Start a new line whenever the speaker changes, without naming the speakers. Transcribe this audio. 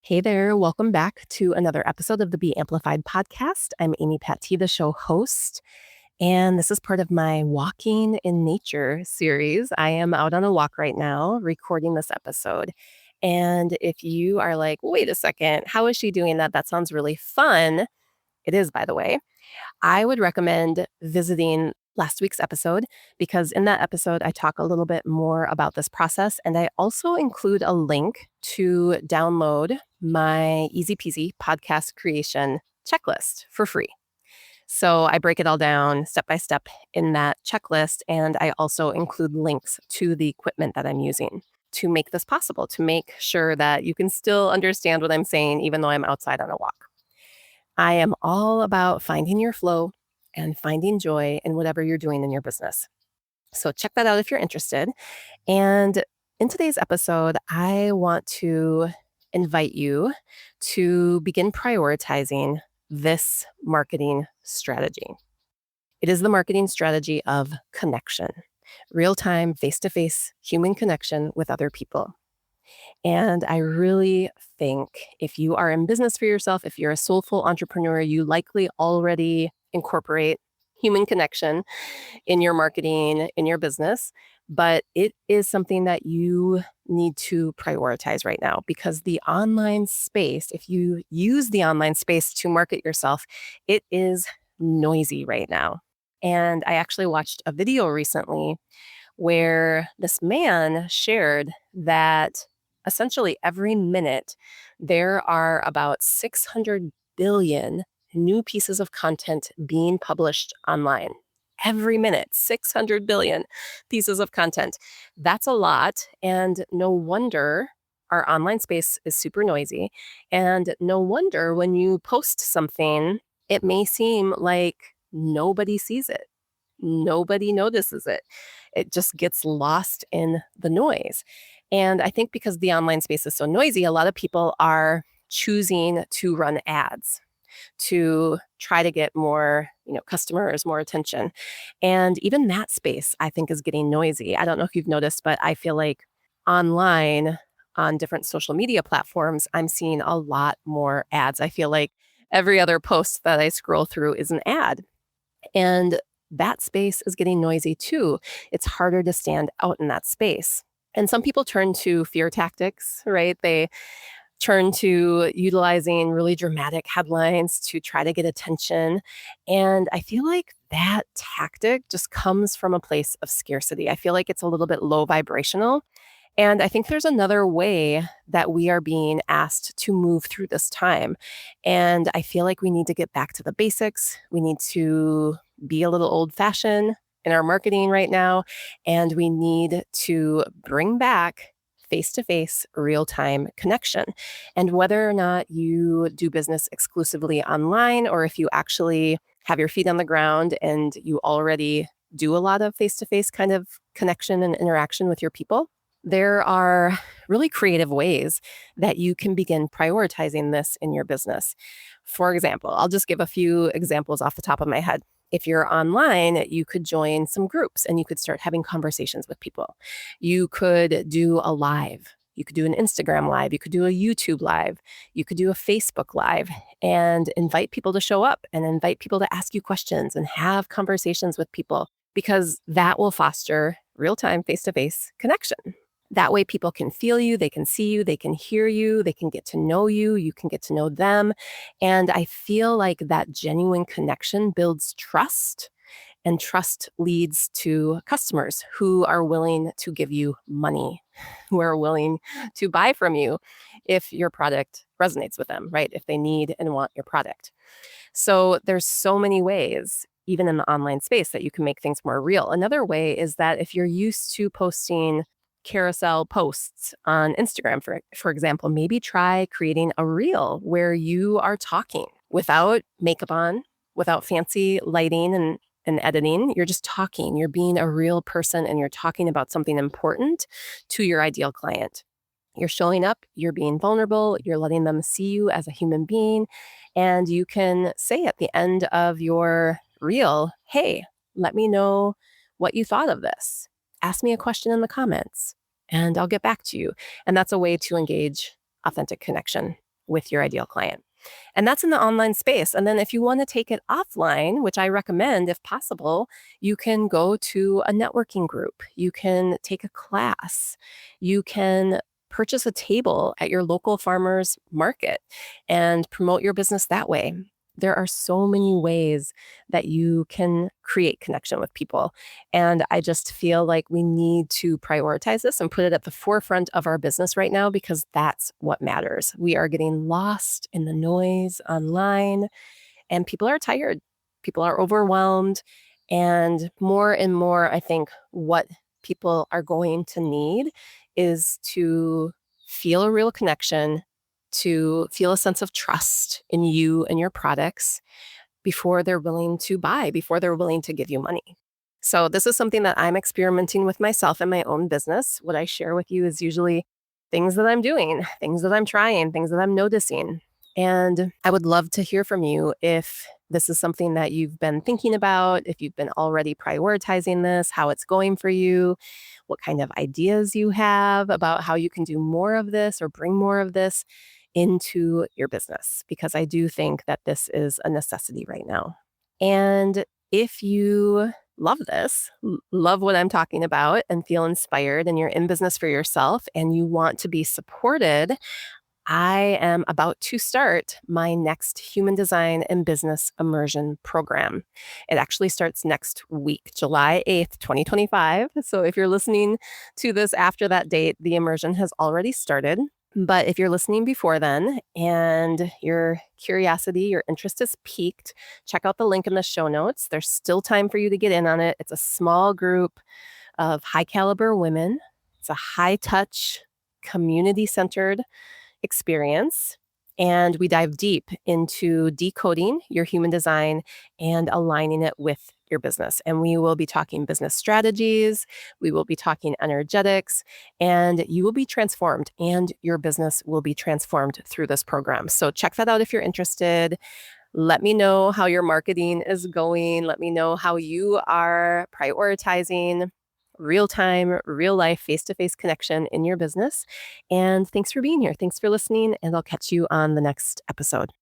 Hey there, welcome back to another episode of the bAmplified podcast. I'm Amy Patee, the show host, and this is part of my Walking in Nature series. I am out on a walk right now recording this episode. And if you are like, wait a second, how is she doing that? That sounds really fun. It is, by the way. I would recommend visiting last week's episode because in that episode, I talk a little bit more about this process. And I also include a link to download my easy peasy podcast creation checklist for free. So I break it all down step by step in that checklist. And I also include links to the equipment that I'm using to make this possible, to make sure that you can still understand what I'm saying, even though I'm outside on a walk. I am all about finding your flow and finding joy in whatever you're doing in your business. So check that out if you're interested. And in today's episode, I want to invite you to begin prioritizing this marketing strategy. It is the marketing strategy of connection, real time, face to face human connection with other people. And I really think if you are in business for yourself, if you're a soulful entrepreneur, you likely already incorporate human connection in your marketing, in your business. But it is something that you need to prioritize right now because the online space, if you use the online space to market yourself, it is noisy right now. And I actually watched a video recently where this man shared that essentially every minute there are about 600 billion new pieces of content being published online. Every minute, 600 billion pieces of content. That's a lot. And no wonder our online space is super noisy. And no wonder when you post something, it may seem like nobody sees it. Nobody notices it. It just gets lost in the noise. And I think because the online space is so noisy, a lot of people are choosing to run ads to try to get more, customers, more attention. And even that space, I think, is getting noisy. I don't know if you've noticed, but I feel like online on different social media platforms, I'm seeing a lot more ads. I feel like every other post that I scroll through is an ad. And that space is getting noisy too. It's harder to stand out in that space. And some people turn to fear tactics, right? They turn to utilizing really dramatic headlines to try to get attention. And I feel like that tactic just comes from a place of scarcity. I feel like it's a little bit low vibrational. And I think there's another way that we are being asked to move through this time. And I feel like we need to get back to the basics. We need to be a little old fashioned in our marketing right now. And we need to bring back face to face, real time connection. And whether or not you do business exclusively online or if you actually have your feet on the ground and you already do a lot of face to face kind of connection and interaction with your people, there are really creative ways that you can begin prioritizing this in your business. For example, I'll just give a few examples off the top of my head. If you're online, you could join some groups and you could start having conversations with people. You could do a live. You could do an Instagram live. You could do a YouTube live. You could do a Facebook live and invite people to show up and invite people to ask you questions and have conversations with people because that will foster real-time face-to-face connection. That way people can feel you, they can see you, they can hear you, they can get to know you, you can get to know them. And I feel like that genuine connection builds trust, and trust leads to customers who are willing to give you money, who are willing to buy from you if your product resonates with them, right? If they need and want your product. So there's so many ways, even in the online space, that you can make things more real. Another way is that if you're used to posting carousel posts on Instagram, for example, maybe try creating a reel where you are talking without makeup on, without fancy lighting and editing. You're just talking. You're being a real person and you're talking about something important to your ideal client. You're showing up, you're being vulnerable, you're letting them see you as a human being. And you can say at the end of your reel, hey, let me know what you thought of this. Ask me a question in the comments and I'll get back to you. And that's a way to engage authentic connection with your ideal client. And that's in the online space. And then if you want to take it offline, which I recommend if possible, you can go to a networking group. You can take a class. You can purchase a table at your local farmers market and promote your business that way. There are so many ways that you can create connection with people. And I just feel like we need to prioritize this and put it at the forefront of our business right now because that's what matters. We are getting lost in the noise online and people are tired. People are overwhelmed. And more, I think what people are going to need is to feel a real connection, to feel a sense of trust in you and your products before they're willing to buy, before they're willing to give you money. So, this is something that I'm experimenting with myself in my own business. What I share with you is usually things that I'm doing, things that I'm trying, things that I'm noticing. And I would love to hear from you if this is something that you've been thinking about, if you've been already prioritizing this, how it's going for you, what kind of ideas you have about how you can do more of this or bring more of this into your business, because I do think that this is a necessity right now. And if you love this, love what I'm talking about, and feel inspired, and you're in business for yourself and you want to be supported, I am about to start my next human design and business immersion program. It actually starts next week, July 8th, 2025. So if you're listening to this after that date, the immersion has already started. But if you're listening before then and your curiosity, your interest is piqued, check out the link in the show notes. There's still time for you to get in on it. It's a small group of high caliber women. It's a high touch, community centered experience. And we dive deep into decoding your human design and aligning it with your business. And we will be talking business strategies, we will be talking energetics, and you will be transformed and your business will be transformed through this program. So check that out if you're interested. Let me know how your marketing is going. Let me know how you are prioritizing real time, real life, face to face connection in your business. And thanks for being here. Thanks for listening. And I'll catch you on the next episode.